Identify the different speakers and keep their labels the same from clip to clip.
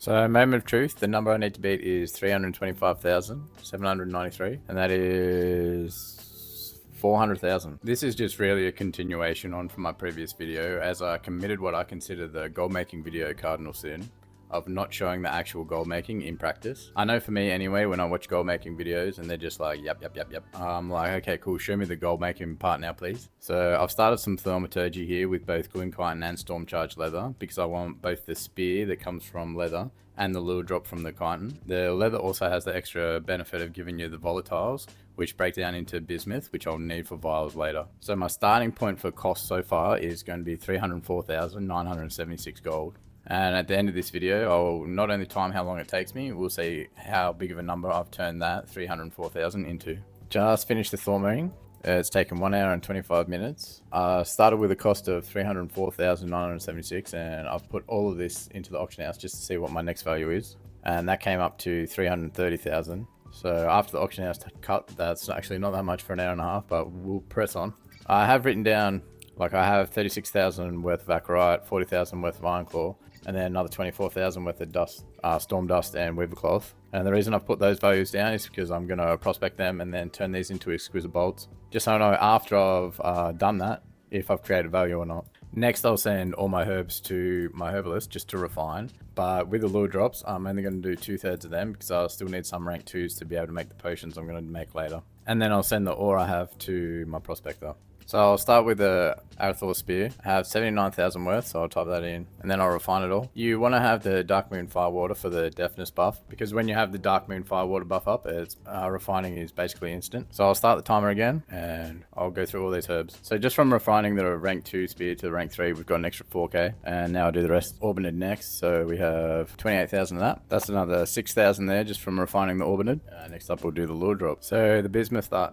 Speaker 1: So, moment of truth, the number I need to beat is 325,793, and that is 400,000. This is just really a continuation on from my previous video, as I committed what I consider the gold making video cardinal sin of not showing the actual gold making in practice. I know for me anyway, when I watch gold making videos and they're just like, yep. I'm like, okay, cool, show me the gold making part now, please. So I've started some thaumaturgy here with both glint chitin and storm charge leather, because I want both the spear that comes from leather and the lure drop from the chitin. The leather also has the extra benefit of giving you the volatiles, which break down into bismuth, which I'll need for vials later. So my starting point for cost so far is going to be 304,976 gold. And at the end of this video, I'll not only time how long it takes me, we'll see how big of a number I've turned that 304,000 into. Just finished the Thaumaturgy. It's taken 1 hour and 25 minutes. Started with a cost of 304,976, and I've put all of this into the auction house just to see what my next value is. And that came up to 330,000. So after the auction house cut, that's actually not that much for an hour and a half, but we'll press on. I have written down, like, I have 36,000 worth of Weakaura, 40,000 worth of iron claw, and then another 24,000 worth of dust, storm dust and weaver cloth. And the reason I've put those values down is because I'm going to prospect them and then turn these into exquisite bolts, just so I know after I've done that if I've created value or not. Next, I'll send all my herbs to my herbalist just to refine, but with the lure drops, I'm only going to do 2/3 of them because I'll still need some rank 2s to be able to make the potions I'm going to make later. And then I'll send the ore I have to my prospector. So I'll start with the Arathor spear. I have 79,000 worth, so I'll type that in, and then I'll refine it all. You want to have the Dark Moon Firewater for the deafness buff, because when you have the Dark Moon Firewater buff up, it's refining is basically instant. So I'll start the timer again, and I'll go through all these herbs. So just from refining the rank 2 spear to the rank 3, we've got an extra 4k, and now I'll do the rest. Orbinid next, so we have 28,000 of that. That's another 6,000 there just from refining the Orbinid. Next up, we'll do the lure drop. So the bismuth I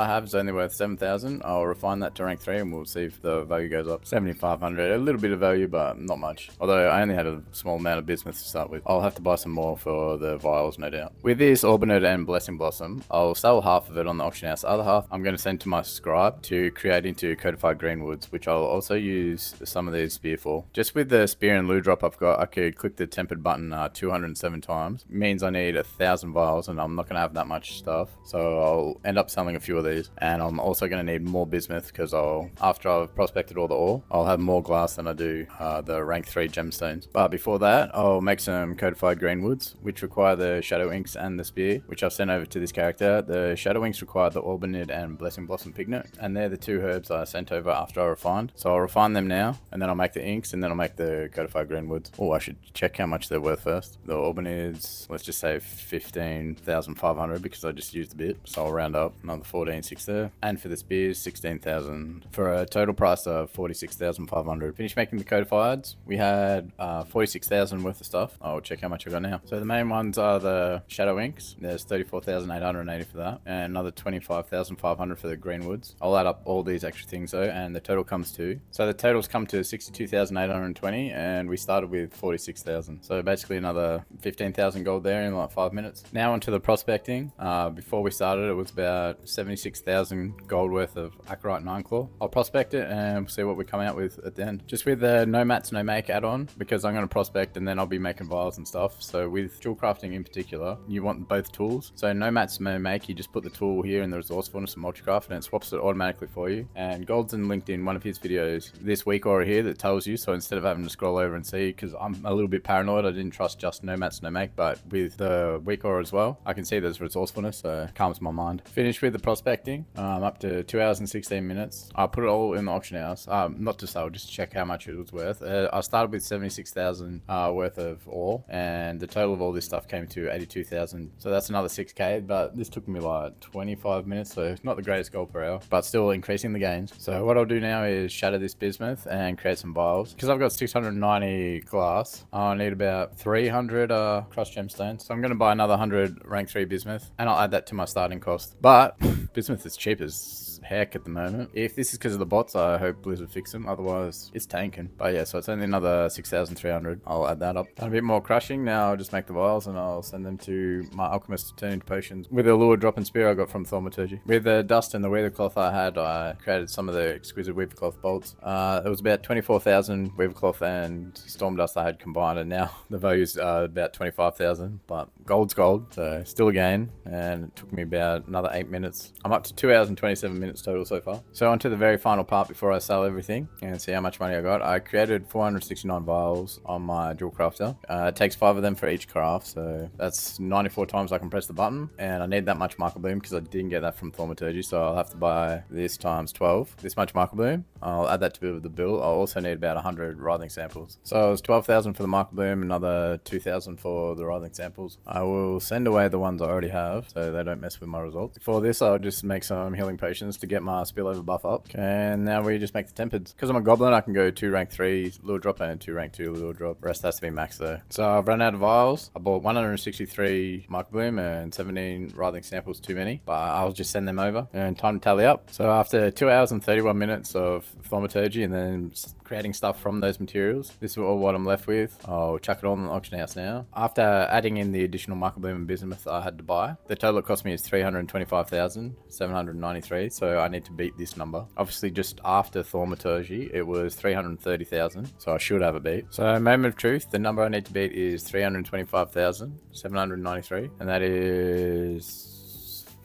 Speaker 1: have is only worth 7,000. I'll refine that to rank 3 and we'll see if the value goes up. 7,500, a little bit of value, but not much. Although I only had a small amount of bismuth to start with. I'll have to buy some more for the vials, no doubt. With this Orbinid and Blessing Blossom, I'll sell half of it on the auction house. The other half I'm going to send to my scribe to create into codified greenwoods, which I'll also use some of these spear for. Just with the spear and lure drop I've got, I could click the tempered button 207 times. It means I need 1,000 vials, and I'm not going to have that much stuff. So I'll end up selling a few of these, and I'm also going to need more bismuth because after I've prospected all the ore, I'll have more glass than I do the rank 3 gemstones. But before that, I'll make some codified greenwoods, which require the shadow inks and the spear, which I've sent over to this character. The shadow inks require the Orbinid and Blessing Blossom pigment, and they're the 2 herbs I sent over after I refined. So I'll refine them now, and then I'll make the inks, and then I'll make the codified greenwoods. Oh, I should check how much they're worth first. The Orbinids, let's just say 15,500 because I just used a bit, so I'll round up another 14,600 there. And for the spears, 16,000 for a total price of 46,500. Finished making the codifieds. We had 46,000 worth of stuff. I'll check how much I got now. So the main ones are the shadow inks. There's 34,880 for that, and another 25,500 for the greenwoods. I'll add up all these extra things though, and the total comes to. So the totals come to 62,820, and we started with 46,000. So basically another 15,000 gold there in like 5 minutes. Now onto the prospecting. Before we started, it was about 76,000 gold worth of Acarite 9 claw. I'll prospect it and we'll see what we come out with at the end. Just with the no mats, no make add-on, because I'm going to prospect and then I'll be making vials and stuff. So with tool crafting in particular, you want both tools. So no mats, no make, you just put the tool here in the resourcefulness and multicraft, and it swaps it automatically for you. And Goldzen linked in one of his videos this Weakaura here that tells you, so instead of having to scroll over and see, because I'm a little bit paranoid, I didn't trust just no mats, no make, but with the Weakaura as well, I can see there's resourcefulness, so it calms my mind. Finished with the prospecting, up to 2 hours and 16 minutes. I put it all in the auction house, not to sell, just to check how much it was worth. I started with 76,000 worth of ore, and the total of all this stuff came to 82,000. So that's another 6k, but this took me like 25 minutes, so it's not the greatest gold per hour, but still increasing the gains. So what I'll do now is shatter this bismuth and create some vials. Because I've got 690 glass, I need about 300 crushed gemstones. So I'm going to buy another 100 rank 3 bismuth, and I'll add that to my starting cost. But bismuth is cheap as heck at the moment. If this is because of the bots, I hope Blizz will fix them. Otherwise, it's tanking. But yeah, so it's only another 6,300. I'll add that up. Done a bit more crushing. Now I'll just make the vials and I'll send them to my alchemist to turn into potions with a lure drop and spear I got from Thaumaturgy. With the dust and the weaver cloth I had, I created some of the exquisite weaver cloth bolts. It was about 24,000 weaver cloth and storm dust I had combined, and now the value's about 25,000. But gold's gold, so still a gain, and it took me about another 8 minutes. I'm up to 2 hours and 27 minutes total so far. So on to the very final part before I sell everything and see how much money I got. I created 469 vials on my jewel crafter. It takes 5 of them for each craft, so that's 94 times I can press the button, and I need that much Marker Bloom because I didn't get that from Thaumaturgy, so I'll have to buy this times 12. This much Marker Bloom. I'll add that to the bill. I'll also need about 100 writhing samples. So it was 12,000 for the Marker Bloom, another 2,000 for the writhing samples. I will send away the ones I already have so they don't mess with my results. For this, I'll just make some healing potions to get my spillover buff up. And now we just make the tempers. Because I'm a goblin, I can go 2 rank 3 lure drop and 2 rank 2 lure drop. The rest has to be max though. So I've run out of vials. I bought 163 Marker Bloom and 17 writhing samples too many, but I'll just send them over and time to tally up. So after 2 hours and 31 minutes of Thaumaturgy and then creating stuff from those materials, this is all what I'm left with. I'll chuck it all in the auction house now. After adding in the additional Marker Bloom and bismuth I had to buy, the total it cost me is 325,793, so I need to beat this number. Obviously just after Thaumaturgy it was 330,000, so I should have a beat. So moment of truth, the number I need to beat is 325,793, and that is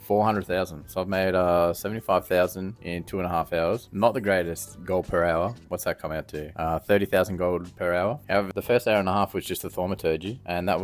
Speaker 1: 400,000. So I've made 75,000 in 2.5 hours. Not the greatest gold per hour. What's that come out to? 30,000 gold per hour. However, the first hour and a half was just the Thaumaturgy, and that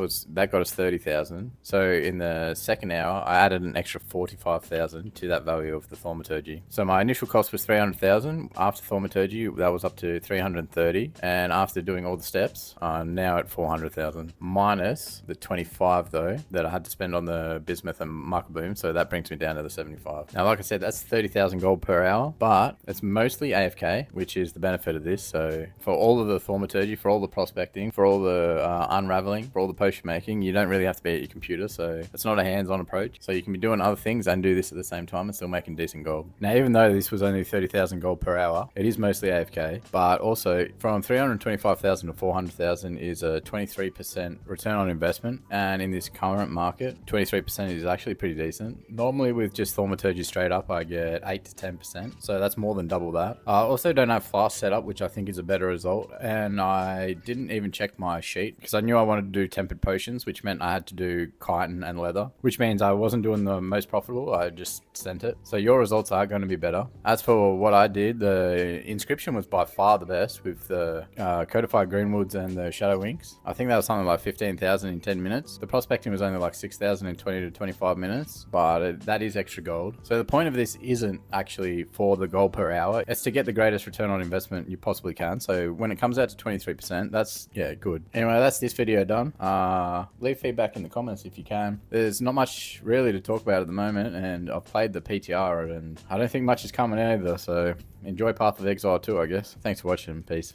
Speaker 1: got us 30,000. So in the second hour, I added an extra 45,000 to that value of the Thaumaturgy. So my initial cost was 300,000. After Thaumaturgy, that was up to 330, and after doing all the steps, I'm now at 400,000 minus the 25 though that I had to spend on the bismuth and Marker Bloom. So that brings me down to the 75. Now, like I said, that's 30,000 gold per hour, but it's mostly AFK, which is the benefit of this. So for all of the Thaumaturgy, for all the prospecting, for all the unraveling, for all the potion making, you don't really have to be at your computer. So it's not a hands-on approach. So you can be doing other things and do this at the same time and still making decent gold. Now, even though this was only 30,000 gold per hour, it is mostly AFK, but also from 325,000 to 400,000 is a 23% return on investment. And in this current market, 23% is actually pretty decent. Normally with just Thaumaturgy straight up, I get 8 to 10%. So that's more than double that. I also don't have fast setup, which I think is a better result. And I didn't even check my sheet because I knew I wanted to do tempered potions, which meant I had to do chitin and leather, which means I wasn't doing the most profitable. I just sent it. So your results are going to be better. As for what I did, the inscription was by far the best with the codified greenwoods and the shadow inks. I think that was something like 15,000 in 10 minutes. The prospecting was only like 6,000 in 20 to 25 minutes, but that is extra gold. So the point of this isn't actually for the gold per hour. It's to get the greatest return on investment you possibly can. So when it comes out to 23%, that's, yeah, good. Anyway, that's this video done. Leave feedback in the comments if you can. There's not much really to talk about at the moment, and I've played the PTR and I don't think much is coming either. So enjoy Path of Exile too, I guess. Thanks for watching. Peace.